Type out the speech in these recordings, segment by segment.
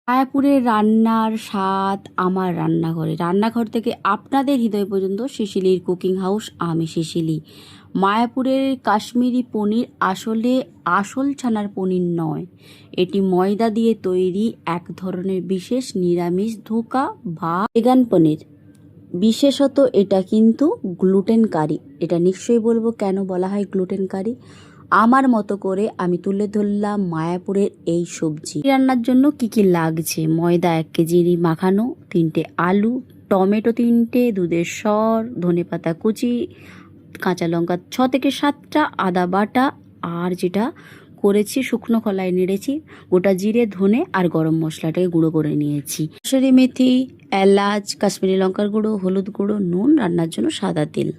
মায়াপুরের রান্নার স্বাদ আমার রান্নাঘর থেকে আপনাদের হৃদয় পর্যন্ত সিসিলির কুকিং হাউস। আমি সিসিলি। মায়াপুরের কাশ্মীরি পনির আসলে আসল ছানার পনির নয়, এটি ময়দা দিয়ে তৈরি এক ধরনের বিশেষ নিরামিষ ধোকা বা ভেগান পনির। বিশেষত এটা কিন্তু গ্লুটেনকারী। এটা নিশ্চয়ই বলবো কেন বলা হয় গ্লুটেনকারী। আমার মতো করে আমি তুলে ধরলাম মায়াপুরের এই সবজি রান্নার জন্য কি কি লাগছে। ময়দা 1 কেজি মাখানো, 3টে আলু, টমেটো 3টে, দুধের সর, ধনেপাতা কুচি, কাঁচা লঙ্কা 6 থেকে 7টা, আদা বাটা, আর যেটা করেছি শুকনো খোলায় নেড়েছি গোটা জিরে, ধনে আর গরম মশলাটাকে গুঁড়ো করে নিয়েছি। কসুরি মেথি, এলাচ, কাশ্মীরি লঙ্কার গুঁড়ো, হলুদ গুঁড়ো, নুন, রান্নার জন্য সাদা তেল।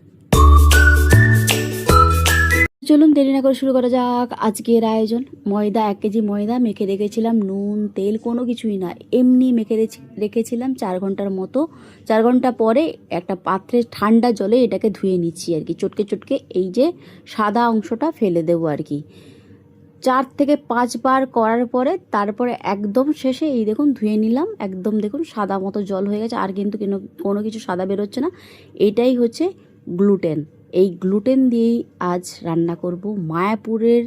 চলুন দেরি না করে শুরু করা যাক আজকের আয়োজন। ময়দা 1 কেজি ময়দা মেখে রেখেছিলাম, নুন তেল কোনো কিছুই না, এমনি মেখে রেখেছিলাম 4 ঘন্টার মতো। 4 ঘন্টা পরে একটা পাত্রে ঠান্ডা জলে এটাকে ধুয়ে নিচ্ছি আর কি, চটকে চটকে এই যে সাদা অংশটা ফেলে দেবো আর কি। 4 থেকে 5 বার করার পরে তারপরে একদম শেষে এই দেখুন ধুয়ে নিলাম, একদম দেখুন সাদা মতো জল হয়ে গেছে, আর কিন্তু কোনো কিছু সাদা বেরোচ্ছে না। এইটাই হচ্ছে গ্লুটেন। এই গ্লুটেন দিয়েই আজ রান্না করব মায়াপুরের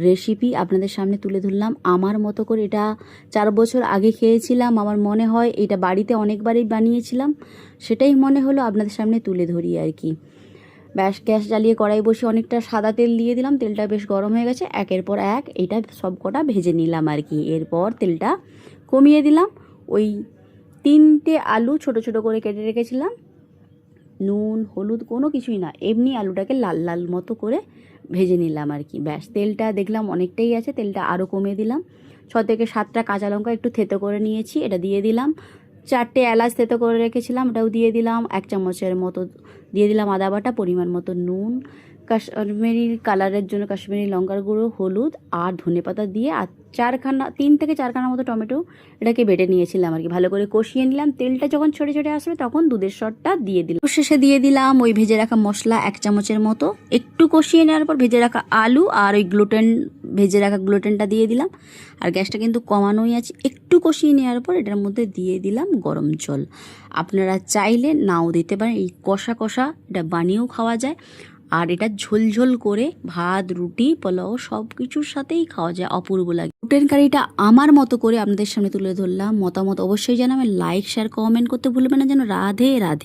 রেসিপি আপনাদের সামনে তুলে ধরলাম। আমার মতো করে এটা 4 বছর আগে খেয়েছিলাম, আমার মনে হয় এটা বাড়িতে অনেকবারই বানিয়েছিলাম, সেটাই মনে হলো আপনাদের সামনে তুলে ধরি আর কি। ব্যাস গ্যাস জ্বালিয়ে কড়াই বসে অনেকটা সাদা তেল দিয়ে দিলাম, তেলটা বেশ গরম হয়ে গেছে। একের পর এক এটা সব কটা ভেজে নিলাম আর কি। এরপর তেলটা কমিয়ে দিলাম, ওই 3টে আলু ছোট ছোট করে কেটে রেখেছিলাম, নুন হলুদ কোনো কিছুই না, এমনি আলুটাকে লাল লাল মতো করে ভেজে নিলাম আর কি। ব্যাস তেলটা দেখলাম অনেকটাই আছে, তেলটা আরও কমিয়ে দিলাম। 6 থেকে 7টা কাঁচা লঙ্কা একটু থেতো করে নিয়েছি, এটা দিয়ে দিলাম। 4টে এলাচ থেতো করে রেখেছিলাম, এটাও দিয়ে দিলাম। 1 চামচের মতো দিয়ে দিলাম আদা বাটা, পরিমাণ মতো নুন, কাশ্মীরি কালারের জন্য কাশ্মীরি লঙ্কার গুঁড়ো, হলুদ আর ধনেপাতা দিয়ে, আর 3 থেকে 4খানা মতো টমেটো এটাকে বেটে নিয়েছিলাম আর কি। ভালো করে কষিয়ে নিলাম। তেলটা যখন ছোটে ছোটে আসবে তখন দুধের সরটা দিয়ে দিলাম। শেষে দিয়ে দিলাম ওই ভেজে রাখা মশলা 1 চামচের মতো। একটু কষিয়ে নেওয়ার পর ভেজে রাখা আলু আর ওই ভেজে রাখা গ্লুটেনটা দিয়ে দিলাম। আর গ্যাসটা কিন্তু কমানোই আছে। একটু কষিয়ে নেওয়ার পর এটার মধ্যে দিয়ে দিলাম গরম জল। আপনারা চাইলে নাও দিতে পারেন, এই কষা কষা এটা বানিয়েও খাওয়া যায়। আর এটা ঝোলঝোল করে ভাত, রুটি, পোলাও সব কিছুর সাথেই খাওয়া যায়, অপূর্ব লাগে। গ্লুটেন কারিটা আমার মতো করে আপনাদের সামনে তুলে ধরলাম। মতামত অবশ্যই জানাবেন, লাইক শেয়ার কমেন্ট করতে ভুলবেন না যেন। রাধে রাধে।